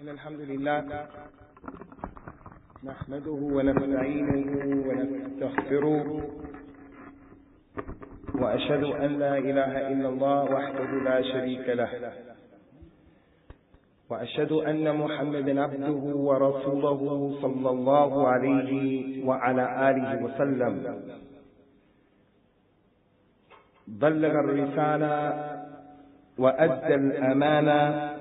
إن الحمد لله نحمده ونستعينه ونستغفره وأشهد أن لا إله إلا الله وحده لا شريك له وأشهد أن محمدا عبده ورسوله صلى الله عليه وعلى آله وسلم بلغ الرسالة وأدى الأمانة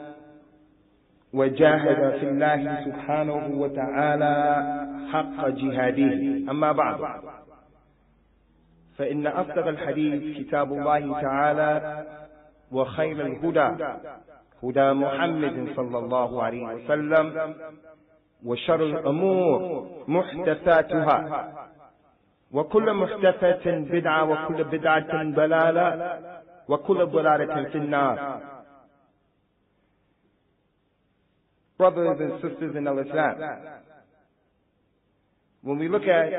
وجاهد في الله سبحانه وتعالى حق جهاده. أما بعد، فإن أصدق الحديث كتاب الله تعالى، وخير الهدى هدى محمد صلى الله عليه وسلم، وشر الأمور محدثاتها، وكل محدثة بدعة، وكل بدعة ضلالة، وكل ضلالة في النار. Brothers and sisters in Islam, when we look at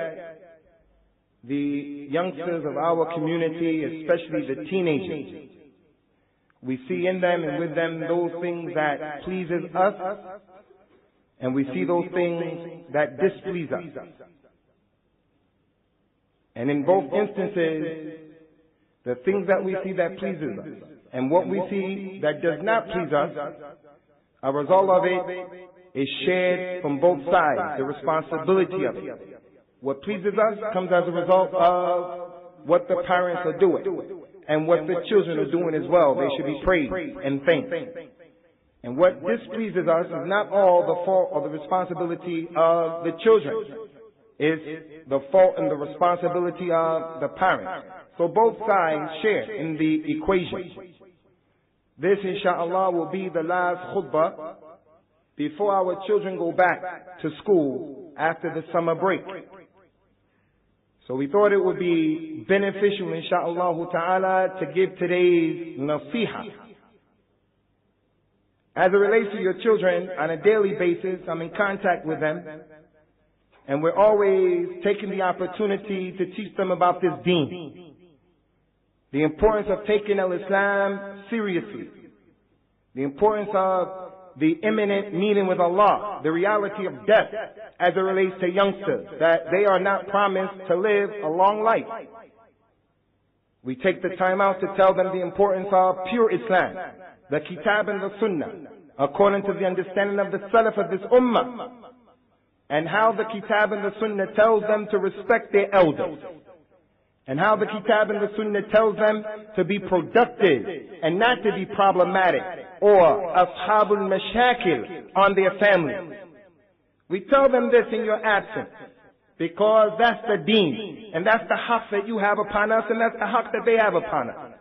the youngsters of our community, especially the teenagers, we see in them and with them those things that pleases us, and we see those things that displease us. And in both instances, the things that we see that pleases us and what we see that does not please us, a result of it is shared from both sides, the responsibility of it. What pleases us comes as a result of what the parents are doing and what the children are doing as well. They should be praised and thanked. And what displeases us is not all the fault or the responsibility of the children. It's the fault and the responsibility of the parents. So both sides share in the equation. This, inshallah, will be the last khutbah before our children go back to school after the summer break. So we thought it would be beneficial, inshallah ta'ala, to give today's nasiha. As it relates to your children, on a daily basis, I'm in contact with them, and we're always taking the opportunity to teach them about this deen. The importance of taking al-Islam seriously. The importance of the imminent meeting with Allah. The reality of death as it relates to youngsters. That they are not promised to live a long life. We take the time out to tell them the importance of pure Islam. The Kitab and the Sunnah. According to the understanding of the Salaf of this Ummah. And how the Kitab and the Sunnah tells them to respect their elders. And how the Kitab and the Sunnah tells them to be productive and not to be problematic or ashabul mashakil on their families. We tell them this in your absence because that's the deen and that's the haqq that you have upon us and that's the haqq that they have upon us.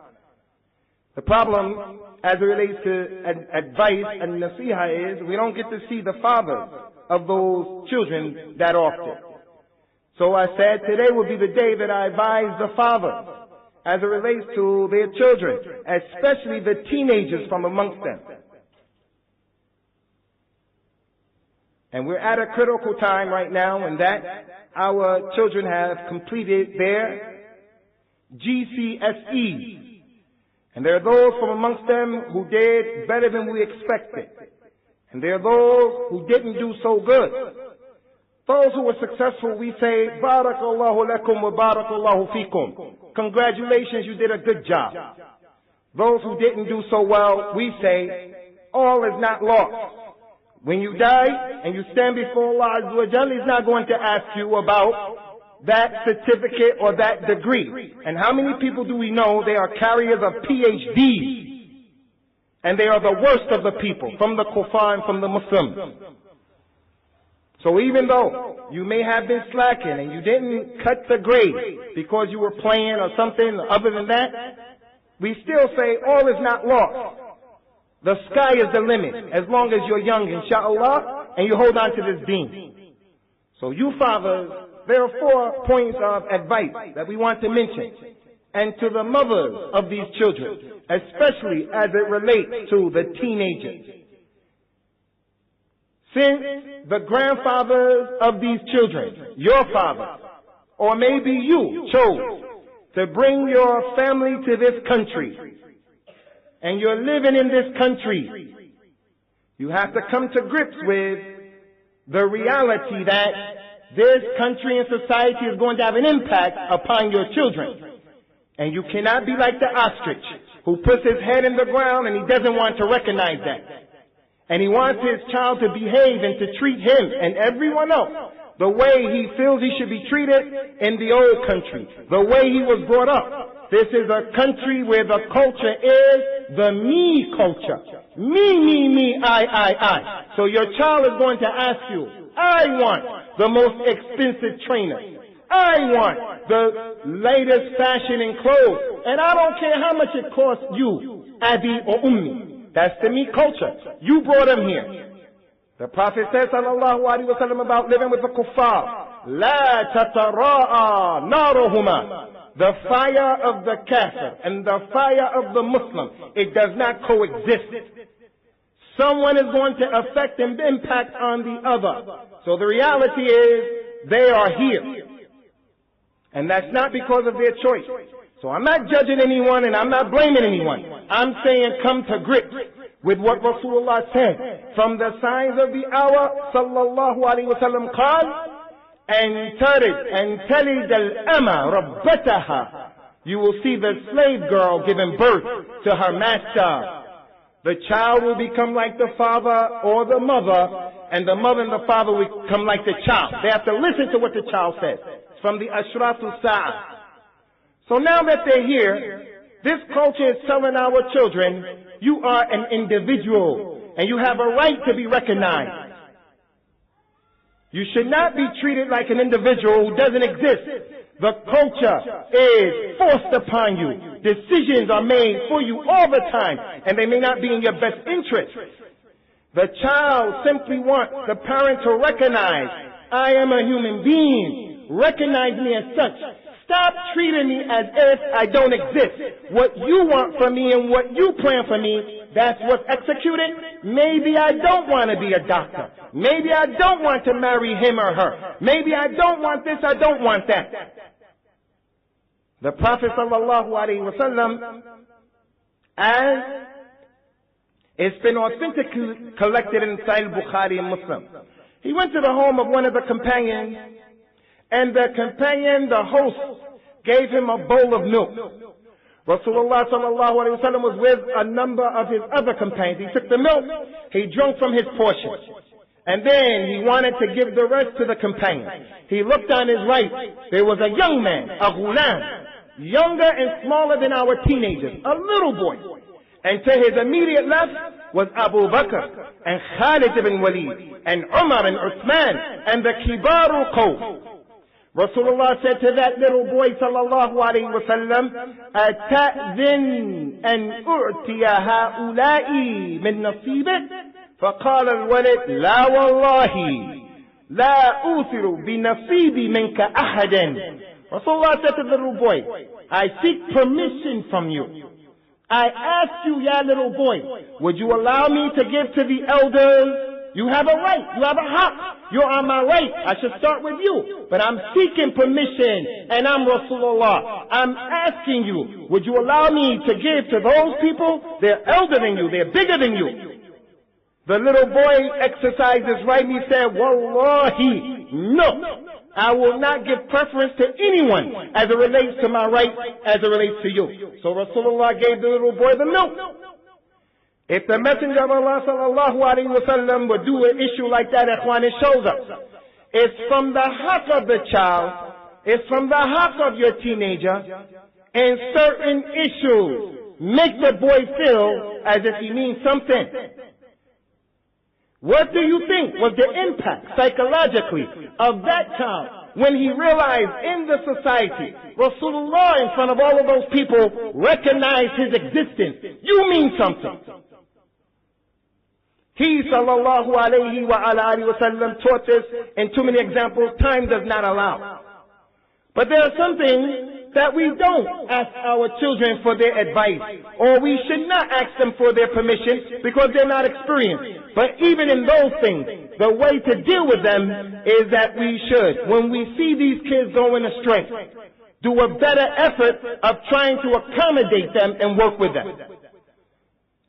The problem as it relates to advice and nasiha is we don't get to see the fathers of those children that often. So I said today will be the day that I advise the fathers as it relates to their children, especially the teenagers from amongst them. And we're at a critical time right now in that our children have completed their GCSEs. And there are those from amongst them who did better than we expected. And there are those who didn't do so good. Those who were successful, we say, Barakallahu lakum wa barakallahu fikum. Congratulations, you did a good job. Those who didn't do so well, we say, all is not lost. When you die and you stand before Allah Azza wa Jalla, He's not going to ask you about that certificate or that degree. And how many people do we know they are carriers of PhDs? And they are the worst of the people, from the kuffar and from the Muslims. So even though you may have been slacking and you didn't cut the grade because you were playing or something other than that, we still say all is not lost. The sky is the limit as long as you're young, inshallah, and you hold on to this deen. So you fathers, there are 4 points of advice that we want to mention. And to the mothers of these children, especially as it relates to the teenagers. Since the grandfathers of these children, your father, or maybe you chose to bring your family to this country, and you're living in this country, You have to come to grips with the reality that this country and society is going to have an impact upon your children. And you cannot be like the ostrich who puts his head in the ground and he doesn't want to recognize that. And he wants his child to behave and to treat him and everyone else the way he feels he should be treated in the old country, the way he was brought up. This is a country where the culture is the me culture. Me, I. So your child is going to ask you, I want the most expensive trainer. I want the latest fashion in clothes. And I don't care how much it costs you, Abi or Ummi. That's the me culture. You brought him here. The Prophet says, sallallahu alaihi wasallam, about living with the kuffar. La tatara'a naruhuma. The fire of the kafir and the fire of the Muslim, it does not coexist. Someone is going to affect and impact on the other. So the reality is, they are here. And that's not because of their choice. So I'm not judging anyone and I'm not blaming anyone. I'm saying come to grips with what Rasulullah said. From the signs of the hour, sallallahu alaihi wasallam, qal, and talid al-ama rabbataha. You will see the slave girl giving birth to her master. The child will become like the father or the mother, and the mother and the father will become like the child. They have to listen to what the child says. It's from the Ashratu Sa'ah. So now that they're here, this culture is telling our children, you are an individual, and you have a right to be recognized. You should not be treated like an individual who doesn't exist. The culture is forced upon you. Decisions are made for you all the time, and they may not be in your best interest. The child simply wants the parent to recognize, I am a human being. Recognize me as such. Stop treating me as if I don't exist. What you want from me and what you plan for me, that's what's executed. Maybe I don't want to be a doctor. Maybe I don't want to marry him or her. Maybe I don't want this, I don't want that. The Prophet sallallahu alaihi wasallam, as it's been authentically collected in Sahih Bukhari and Muslim, he went to the home of one of the companions, and the companion, the host, gave him a bowl of milk. Rasulullah sallallahu alaihi wasallam was with a number of his other companions. He took the milk, he drank from his portion, and then he wanted to give the rest to the companion. He looked on his right. There was a young man, a ghulam, younger and smaller than our teenagers, a little boy. And to his immediate left was Abu Bakr and Khalid ibn Walid and Umar and Uthman and the Kibaru Qawm. Rasulullah said to that little boy, sallallahu alayhi wa sallam, أَتَأْذِنْ أَنْ أُعْتِيَ هَؤُلَاءِ مِنْ نَصِيبِكَ؟ فقال الولد لا والله لا أوثر بنصيبي منك أحدا. Rasulullah said to the little boy, I seek permission from you. I ask you, ya little boy, would you allow me to give to the elders? You have a right, you have a haq. You're on my right. I should start with you. But I'm seeking permission, and I'm Rasulullah. I'm asking you, would you allow me to give to those people? They're elder than you, they're bigger than you. The little boy exercised his right and he said, Wallahi, no. I will not give preference to anyone as it relates to my right, as it relates to you. So Rasulullah gave the little boy the milk. If the Messenger of Allah sallallahu alaihi wasallam would do an issue like that, ikhwan, it shows us. It's from the haqq of the child, it's from the haqq of your teenager, and certain issues make the boy feel as if he means something. What do you think was the impact psychologically of that child when he realized in the society, Rasulullah in front of all of those people recognized his existence? You mean something. He sallallahu alayhi wa ala alihi wa sallam taught this in too many examples. Time does not allow. But there are some things that we don't ask our children for their advice, or we should not ask them for their permission because they're not experienced. But even in those things, the way to deal with them is that we should, when we see these kids going astray, do a better effort of trying to accommodate them and work with them.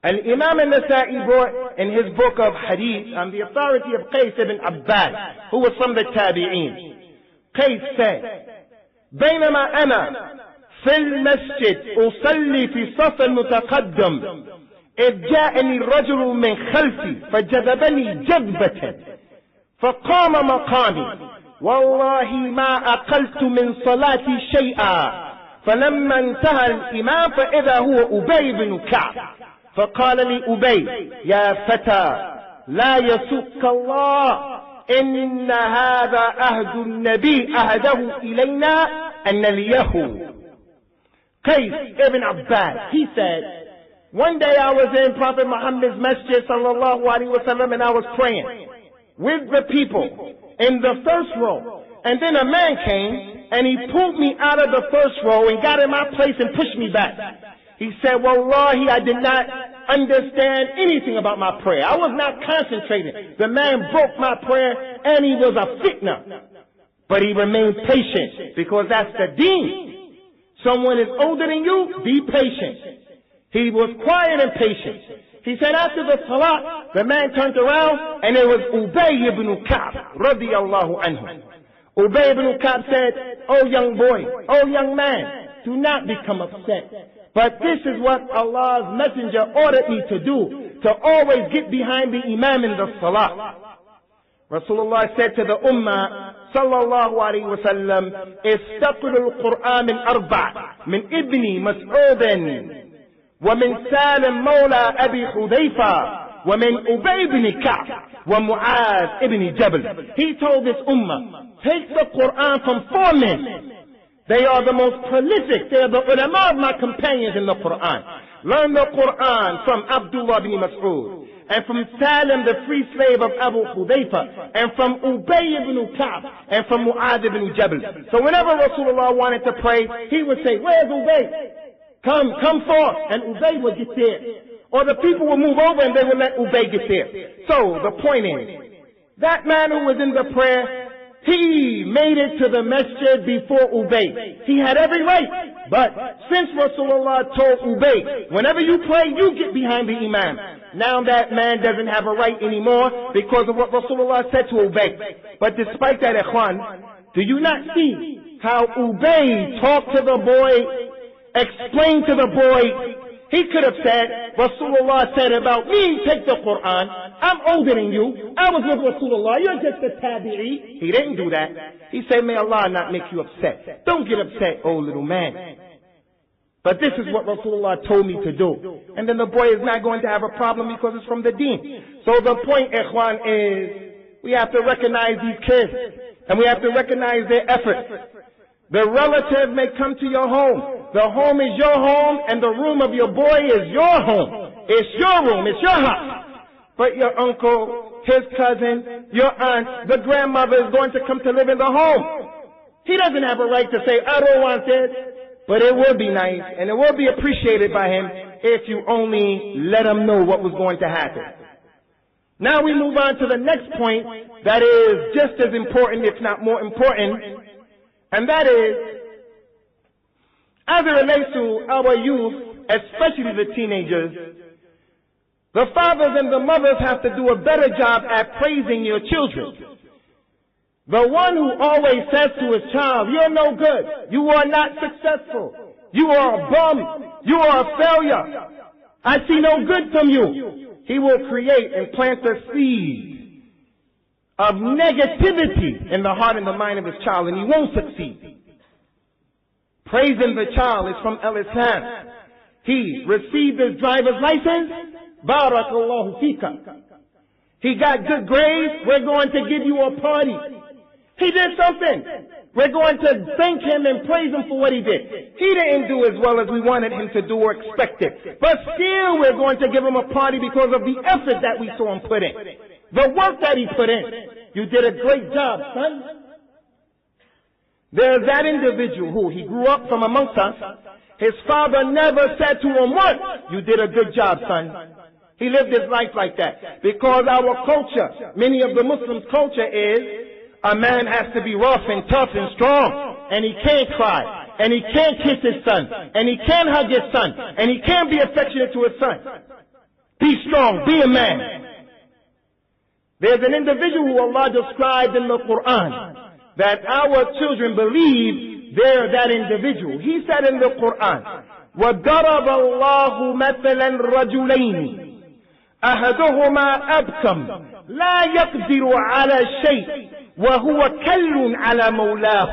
Al-Imam al-Nasa'i brought in his book of hadith on the authority of Qais ibn Abbas, who was from the Tabi'een. Qais said, بينما أنا في المسجد أصلي في صف المتقدم إذ جاءني الرجل من خلفي فجذبني جذبة فقام مقامي والله ما أقلت من صلاتي شيئا فلما انتهى الإمام فإذا هو أبي بن كعب فقال لي أبي يا فتى لا يسك الله إن هذا أهد النبي أهده إلينا أن نليه. Qais ibn Abbas, he said, one day I was in Prophet Muhammad's masjid sallallahu alaihi wasallam and I was praying with the people in the first row. And then a man came and he pulled me out of the first row and got in my place and pushed me back. He said, Wallahi, I did not understand anything about my prayer. I was not concentrating. The man broke my prayer and he was a fitna. But he remained patient because that's the deen. Someone is older than you, be patient. He was quiet and patient. He said after the salah, the man turned around and it was Ubay ibn Ka'b radiyallahu anhu. Ubay ibn Ka'b said, oh young boy, oh young man, do not become upset. But this is what Allah's messenger ordered me to do, to always get behind the imam in the salah. Rasulullah said to the ummah, sallallahu alayhi wa sallam, istaqru al-Qur'an min arba' min ibni Mas'udin ومن سالم مولى أبي حذيفة ومن أبي بن كعب ومعاذ ابن جبل. He told this ummah, take the Qur'an from 4 men. They are the most prolific. They are the ulama of my companions in the Qur'an. Learn the Qur'an from Abdullah ibn Mas'ud, and from Salim, the free slave of Abu Hudayfa, and from Ubay ibn Ka'b, and from Mu'adh ibn Jabal. So whenever Rasulullah wanted to pray, he would say, where's Ubay? Come forth, and Ubay would get there. Or the people would move over and they would let Ubay get there. So the point is, that man who was in the prayer, he made it to the masjid before Ubay. He had every right. But since Rasulullah told Ubay, whenever you pray, you get behind the imam. Now that man doesn't have a right anymore because of what Rasulullah said to Ubay. But despite that, ikhwan, do you not see how Ubay talked to the boy, explained to the boy? He could have said, Rasulullah said about me, take the Qur'an. I'm older than you. I was with Rasulullah. You're just a tabi'i. He didn't do that. He said, may Allah not make you upset. Don't get upset, oh little man. But this is what Rasulullah told me to do. And then the boy is not going to have a problem because it's from the deen. So the point, ikhwan, is we have to recognize these kids. And we have to recognize their effort. The relative may come to your home. The home is your home, and the room of your boy is your home. It's your room, it's your house. But your uncle, his cousin, your aunt, the grandmother is going to come to live in the home. He doesn't have a right to say, I don't want this. But it will be nice, and it will be appreciated by him if you only let him know what was going to happen. Now we move on to the next point that is just as important, if not more important. And that is, as it relates to our youth, especially the teenagers, the fathers and the mothers have to do a better job at praising your children. The one who always says to his child, you're no good, you are not successful, you are a bum, you are a failure, I see no good from you. He will create and plant the seed of negativity in the heart and the mind of his child, and he won't succeed. Praising the child is from Islam. He received his driver's license, Barakallahu fika. He got good grades, we're going to give you a party. He did something. We're going to thank him and praise him for what he did. He didn't do as well as we wanted him to do or expected. But still we're going to give him a party because of the effort that we saw him put in. The work that he put in. You did a great job, son. There's that individual who he grew up from amongst us. His father never said to him once, you did a good job, son. He lived his life like that. Because our culture, many of the Muslims' culture is, a man has to be rough and tough and strong. And he can't cry. And he can't kiss his son. And he can't hug his son. And he can't be affectionate to his son. Be strong, be a man. There's an individual who Allah described in the Qur'an that our children believe they're that individual. He said in the Qur'an, وَضَرَبَ اللَّهُ مَثَلًا رَجُلَيْنِ أَحَدُهُمَا أَبْكَمْ لَا يَقْدِرُ عَلَى شَيْءٍ وَهُوَ كَلٌّ عَلَى مَوْلَاهُ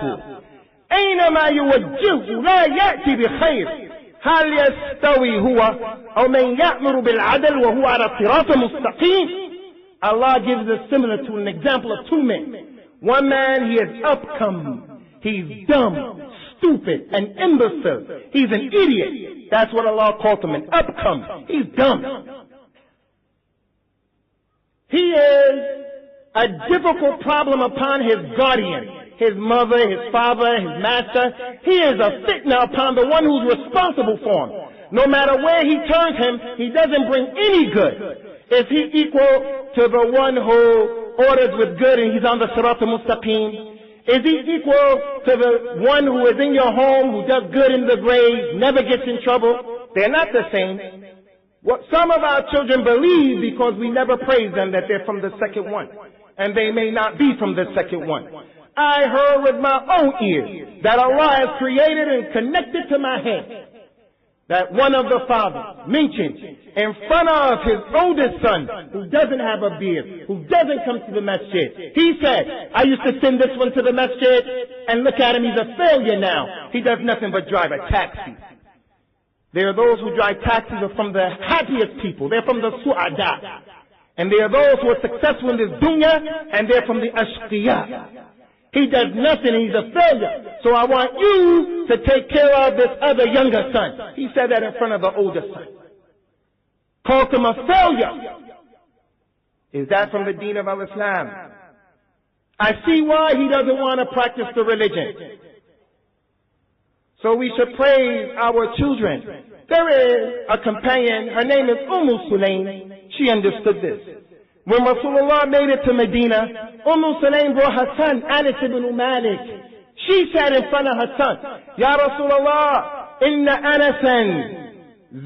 أَيْنَمَا يُوَجِّهُ لَا يَأْتِ بِخَيْرٍ هل يستوي هو أو من يأمر بالعدل وهو على صراط مستقيم. Allah gives us similar to an example of two men. One man, he is upcome, he's dumb, stupid, an imbecile, he's an idiot. That's what Allah called him, an upcome. He's dumb. He is a difficult problem upon his guardian, his mother, his father, his master. He is a fitna upon the one who's responsible for him. No matter where he turns him, he doesn't bring any good. Is he equal to the one who orders with good and he's on the Sirat al-Mustaqim? Is he equal to the one who is in your home, who does good in the grave, never gets in trouble? They're not the same. What some of our children believe, because we never praise them, that they're from the second one. And they may not be from the second one. I heard with my own ears that Allah has created and connected to my head that one of the fathers mentioned in front of his oldest son, who doesn't have a beard, who doesn't come to the masjid. He said, I used to send this one to the masjid, and look at him, he's a failure now. He does nothing but drive a taxi. There are those who drive taxis are from the happiest people. They're from the su'ada. And there are those who are successful in this dunya, and they're from the ashqiya. He does nothing, he's a failure. So I want you to take care of this other younger son. He said that in front of the older son. Called him a failure. Is that from the deen of al-Islam? I see why he doesn't want to practice the religion. So we should praise our children. There is a companion, her name is Sulaim. She understood this. When Rasulullah made it to Medina, Sulaim brought her son, Anas ibn Malik. She sat in front of her son. Ya Rasulullah, inna Anasan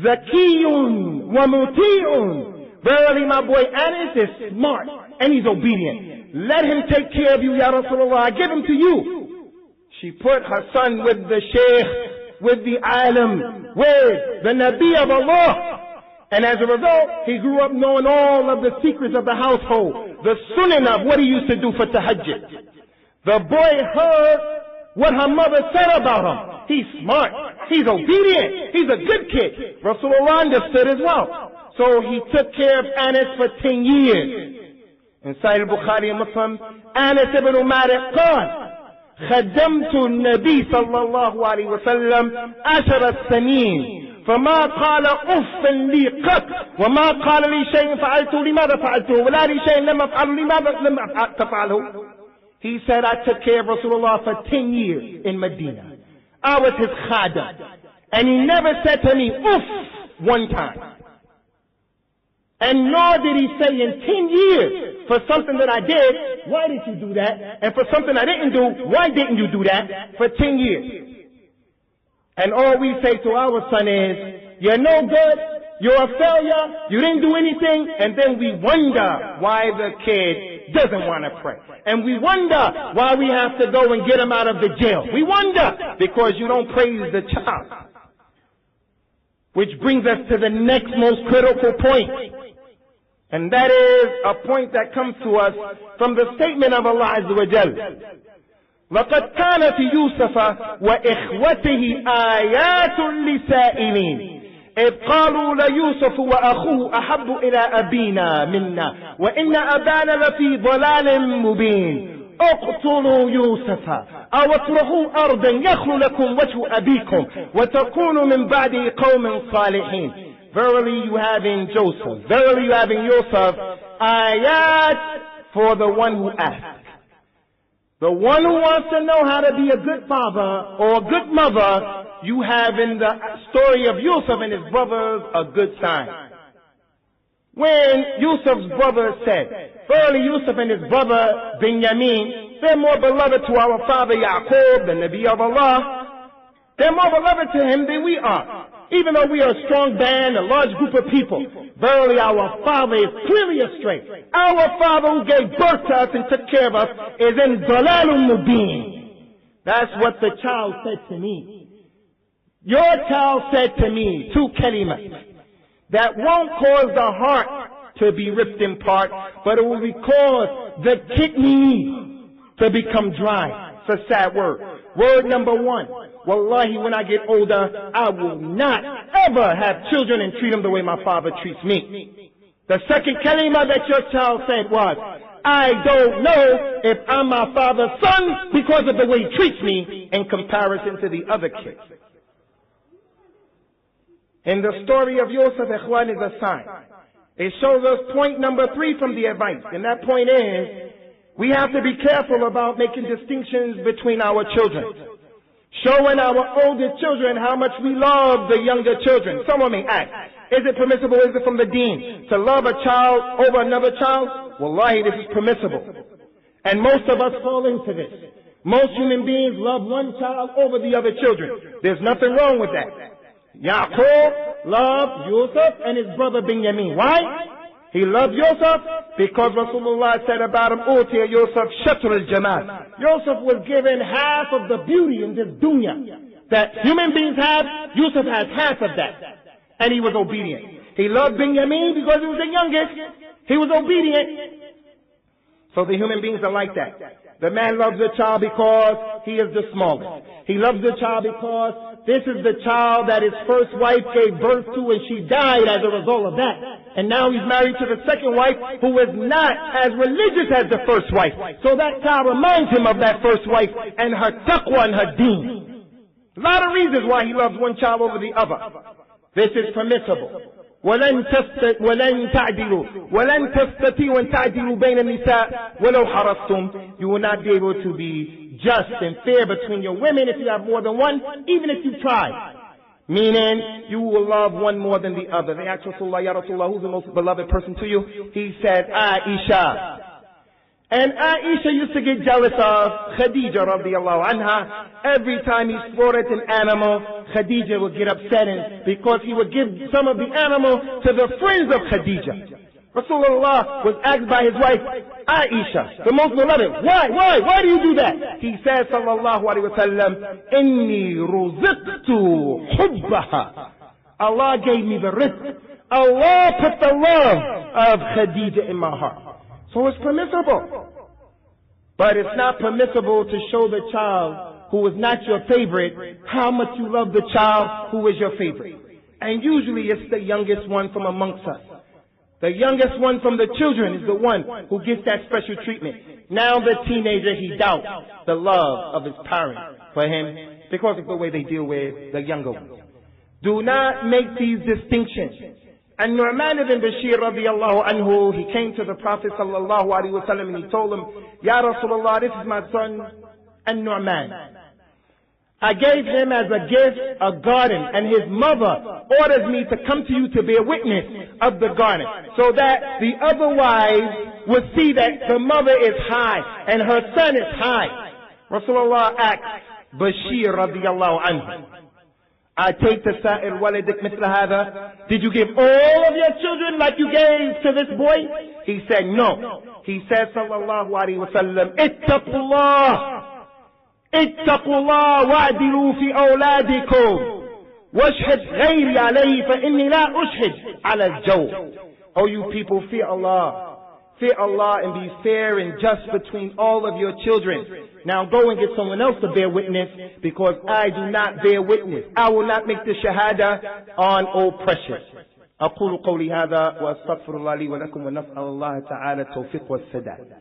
zakiyun wa muti'un. Verily my boy Anas is smart and he's obedient. Let him take care of you, Ya Rasulullah. I give him to you. She put her son with the sheikh, with the alim, with the Nabi of Allah. And as a result, he grew up knowing all of the secrets of the household, the sunnah of what he used to do for tahajjud. The boy heard what her mother said about him. He's smart, he's obedient, he's a good kid. Rasulullah understood as well. So he took care of Anas for 10 years. In Sahih al-Bukhari and Muslim, Anas ibn Malik قال خدمت النبي صلى الله عليه وسلم 10 سنين فما قال أف لي قط وما قال لي شيء فعلته لماذا فعلته ولا لي شيء لم أفعله لماذا لم تفعله. He said, I took care of Rasulullah for 10 years in Medina. I was his khadam. And he never said to me, oof, one time. And nor did he say in 10 years, for something that I did, why did you do that? And for something I didn't do, why didn't you do that? For 10 years. And all we say to our son is, you're no good, you're a failure, you didn't do anything, and then we wonder why the kid doesn't want to pray. And we wonder why we have to go and get him out of the jail. We wonder because you don't praise the child. Which brings us to the next most critical point. And that is a point that comes to us from the statement of Allah Azza wa Jal. لقد كان في يوسف وإخوته آيات لسائلين إذ قالوا ليوسف وأخوه أحب إلى أبينا منا وإن أبانا لفي ضلال مبين اقتلوا يوسف أو اطرحوا أرضا يخل لكم وجه أبيكم وتكونوا من بعده قوم صالحين. Verily you have in Joseph, verily you have in Yusuf ayat for the one who asks. The one who wants to know how to be a good father or a good mother, you have in the story of Yusuf and his brothers a good sign. When Yusuf's brother said, verily Yusuf and his brother Binyamin, they're more beloved to our father Yaqub, the Nabi of Allah. They're more beloved to him than we are. Even though we are a strong band, a large group of people, verily our father is clearly astray. Our father who gave birth to us and took care of us is in dalalun mubin. That's what the child said to me. Your child said to me 2 kalimat that won't cause the heart to be ripped in part, but it will cause the kidney to become dry. It's a sad word. Word number 1. Wallahi, when I get older, I will not ever have children and treat them the way my father treats me. The second kalima that your child said was, I don't know if I'm my father's son because of the way he treats me in comparison to the other kids. And the story of Yusuf, ikhwan, is a sign. It shows us point number 3 from the advice. And that point is, we have to be careful about making distinctions between our children. Showing our older children how much we love the younger children. Someone may ask, is it permissible, is it from the deen, to love a child over another child? Wallahi, this is permissible. And most of us fall into this. Most human beings love one child over the other children. There's nothing wrong with that. Yaqub loved Yusuf and his brother Binyamin. Why? He loved Yusuf because Rasulullah said about him, Utiya Yusuf Shatr al-Jamal. Yusuf was given half of the beauty in this dunya that human beings have. Yusuf has half of that. And he was obedient. He loved Binyamin because he was the youngest. He was obedient. So the human beings are like that. The man loves the child because he is the smallest. He loves the child because this is the child that his first wife gave birth to and she died as a result of that. And now he's married to the second wife who is not as religious as the first wife. So that child reminds him of that first wife and her taqwa and her deen. A lot of reasons why he loves one child over the other. This is permissible. ولن تستطيعوا أن تعدلوا بين النساء ولو حرصتم. You will not be able to be just and fair between your women if you have more than one, even if you try. Meaning, you will love one more than the other. They asked Rasulullah, Ya Rasulullah, who's the most beloved person to you? He said, Aisha. And Aisha used to get jealous of Khadija radiallahu anha. Every time he slaughtered an animal, Khadija would get upset because he would give some of the animal to the friends of Khadija. Rasulullah was asked by his wife, Aisha, the most beloved, why do you do that? He said, sallallahu alayhi wa sallam, Inni ruziqtu hubbaha. Allah gave me the rizq. Allah put the love of Khadija in my heart. So it's permissible. But it's not permissible to show the child who is not your favorite how much you love the child who is your favorite. And usually it's the youngest one from amongst us. The youngest one from the children is the one who gets that special treatment. Now the teenager, he doubts the love of his parents for him because of the way they deal with the younger ones. Do not make these distinctions. And Nu'man ibn Bashir radiallahu anhu, he came to the Prophet sallallahu alaihi wasallam and he told him, Ya Rasulullah, this is my son, and Nu'man. I gave him as a gift a garden, and his mother orders me to come to you to bear witness of the garden, so that the other wives will see that the mother is high and her son is high. Rasulullah asked Bashir radiallahu anhu, I take the sa'ir walidik mithla hadha. Did you give all of your children like you gave to this boy? He said no. He said sallallahu alayhi wa sallam, ittaqullah. Ittaqullah wa'dilu fi awladikum. Washhid ghayri alayhi fa inni la ushhid ala al-jaw. Oh, you people, fear Allah. Fear Allah and be fair and just between all of your children. Now go and get someone else to bear witness, because I do not bear witness. I will not make the shahada on oppression. أقول قولي هذا وأستغفر الله لي ولكم ونسأل الله تعالى التوفيق والسداد.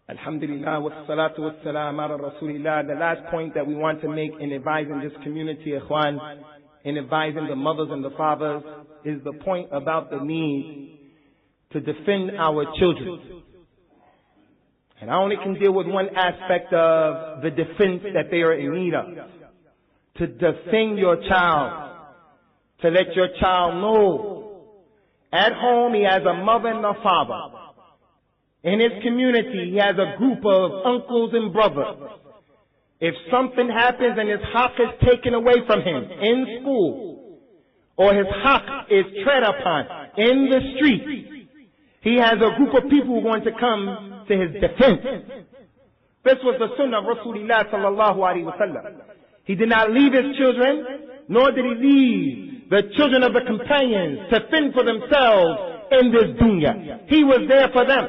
Alhamdulillah wassalatu wassalam ala rasulillah. The last point that we want to make in advising this community, ikhwan, in advising the mothers and the fathers, is the point about the need to defend our children. And I only can deal with one aspect of the defense that they are in need of. To defend your child. To let your child know. At home he has a mother and a father. In his community he has a group of uncles and brothers. If something happens and his haqq is taken away from him in school, or his haqq is tread upon in the street, he has a group of people who are going to come to his defense. This was the sunnah of Rasulullah sallallahu alaihi wasallam. He did not leave his children, nor did he leave the children of the companions to fend for themselves in this dunya. He was there for them.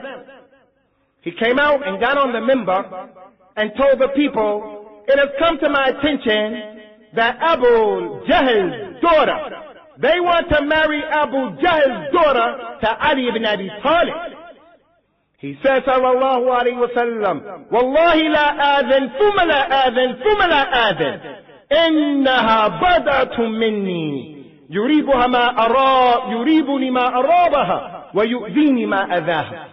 He came out and got on the minbar and told the people, it has come to my attention that Abu Jahl's daughter, they want to marry Abu Jahl's daughter to Ali ibn Abi Talib. He says, sallallahu alayhi wa sallam, Wallahi la adhan, thumma la adhan, thumma la adhan. Innaha badatun minni. Yuribuha ma ara, yuribuni ma arabaha, wa yu'zini ma adaha.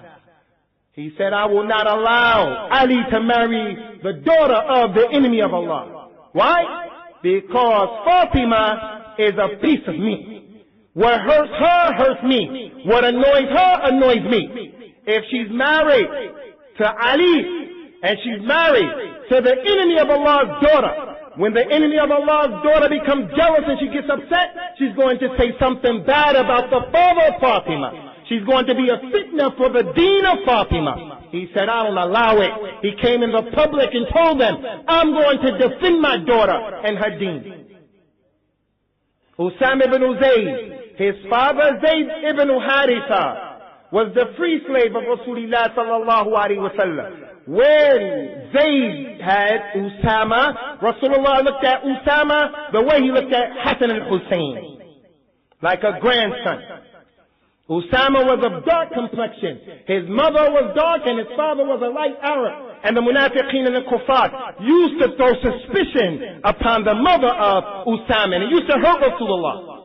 He said, I will not allow Ali to marry the daughter of the enemy of Allah. Why? Because Fatima is a piece of me. What hurts her, hurts me. What annoys her, annoys me. If she's married to Ali, and she's married to the enemy of Allah's daughter, when the enemy of Allah's daughter becomes jealous and she gets upset, she's going to say something bad about the father of Fatima. She's going to be a fitna for the deen of Fatima. He said, I don't allow it. He came in the public and told them, I'm going to defend my daughter and her deen. Usamah ibn Zayd, his father Zayd ibn Haritha, was the free slave of Rasulullah sallallahu alaihi wasallam. When Zayd had Usamah, Rasulullah looked at Usamah the way he looked at Hassan al-Hussein, like a grandson. Usamah was of dark complexion. His mother was dark and his father was a light Arab. And the munafiqeen and the kuffar used to throw suspicion upon the mother of Usamah, and it used to hurt Rasulullah.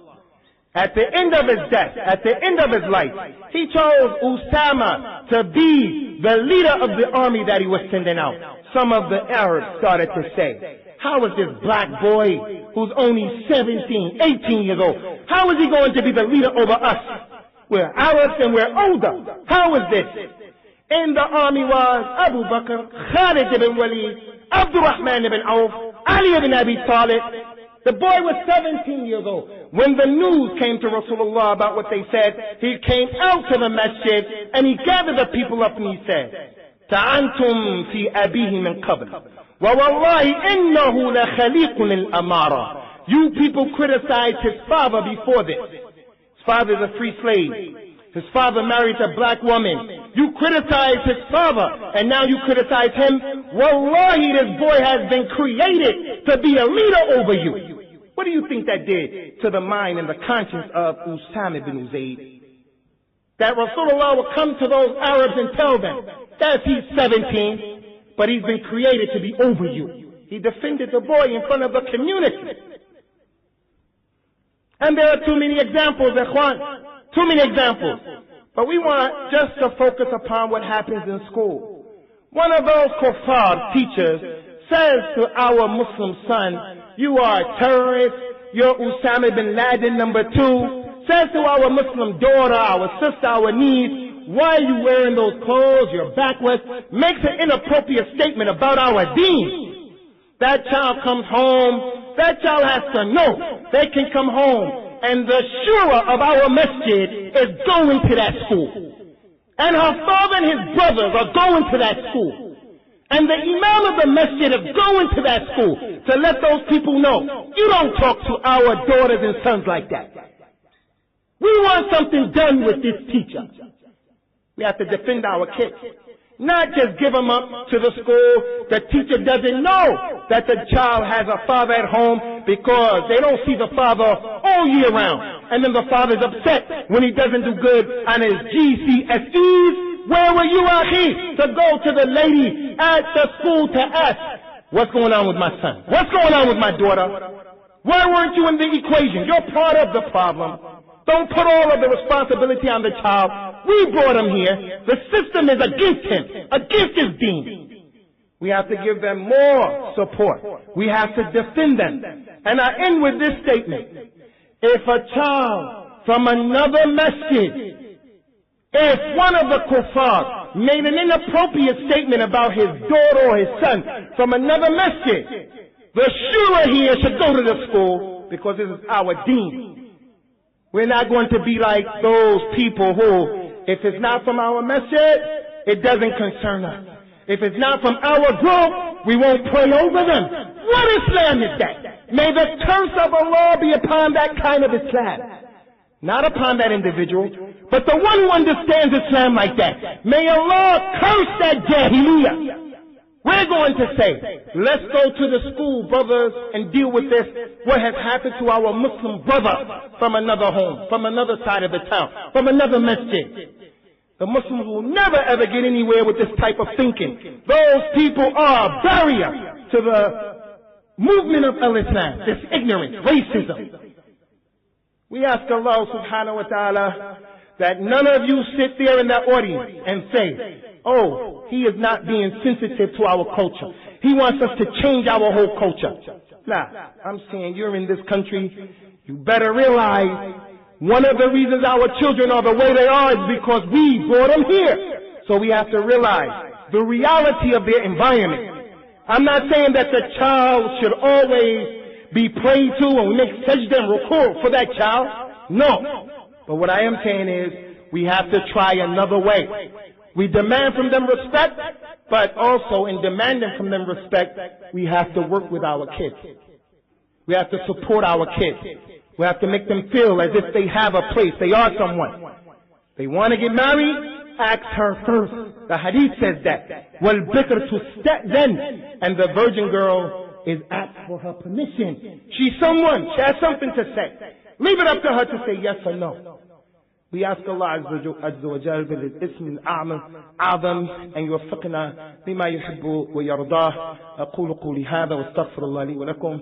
At the end of his death, at the end of his life, he chose Usamah to be the leader of the army that he was sending out. Some of the Arabs started to say, how is this black boy who's only 17, 18 years old, how is he going to be the leader over us? We're Arabs and we're older. How is this? In the army was Abu Bakr, Khalid ibn Walid, Abdurrahman ibn Auf, Ali ibn Abi Talib. The boy was 17 years old. When the news came to Rasulullah about what they said, he came out to the masjid and he gathered the people up and he said, Ta'antum fi abihi min qabl. Wa wallahi innahu la khaliqun al-amara. You people criticized his father before this. His father is a free slave. His father married a black woman. You criticize his father, and now you criticize him. Wallahi, this boy has been created to be a leader over you. What do you think that did to the mind and the conscience of Usamah ibn Zayd? That Rasulullah would come to those Arabs and tell them that he's 17, but he's been created to be over you. He defended the boy in front of the community. And there are too many examples, Ikhwan. Too many examples. But we want just to focus upon what happens in school. One of those kuffar teachers says to our Muslim son, you are a terrorist, you're Usamah bin Laden #2. Says to our Muslim daughter, our sister, our niece, why are you wearing those clothes, you're backwards, makes an inappropriate statement about our deen. That child comes home, that child has to know they can come home. And the shura of our masjid is going to that school. And her father and his brothers are going to that school. And the imam of the masjid is going to that school to let those people know, you don't talk to our daughters and sons like that. We want something done with this teacher. We have to defend our kids. Not just give them up to the school. The teacher doesn't know that the child has a father at home because they don't see the father all year round. And then the father's upset when he doesn't do good on his GCSEs. Where were you, Akhi, to go to the lady at the school to ask, what's going on with my son? What's going on with my daughter? Why weren't you in the equation? You're part of the problem. Don't put all of the responsibility on the child. We brought him here. The system is against him, against his deen. We have to give them more support. We have to defend them. And I end with this statement. If a child from another masjid, if one of the kuffar made an inappropriate statement about his daughter or his son from another masjid, the shura here should go to the school because this is our deen. We're not going to be like those people who, if it's not from our masjid, it doesn't concern us. If it's not from our group, we won't pray over them. What Islam is that? May the curse of Allah be upon that kind of Islam. Not upon that individual, but the one who understands Islam like that. May Allah curse that Jahiliyyah. We're going to say, let's go to the school, brothers, and deal with this, what has happened to our Muslim brother from another home, from another side of the town, from another masjid. The Muslims will never ever get anywhere with this type of thinking. Those people are a barrier to the movement of Islam, this ignorance, racism. We ask Allah subhanahu wa ta'ala that none of you sit there in that audience and say, oh, he is not being sensitive to our culture. He wants us to change our whole culture. Nah, I'm saying you're in this country, you better realize one of the reasons our children are the way they are is because we brought them here. So we have to realize the reality of their environment. I'm not saying that the child should always be prayed to and we make sajda and ruku' for that child. No. But what I am saying is we have to try another way. We demand from them respect, but also in demanding from them respect, we have to work with our kids. We have to support our kids. We have to make them feel as if they have a place, they are someone. They want to get married, ask her first. The hadith says that. وَالْبِكْرُ تُسْتَأْذَنْ. And the virgin girl is asked for her permission. She's someone, she has something to say. Leave it up to her to say yes or no. We ask Allah Azza wa Jal بالاسم الأعظم أن يوفقنا بما يحب ويرضاه. أقول قولي هذا واستغفر الله لي ولكم.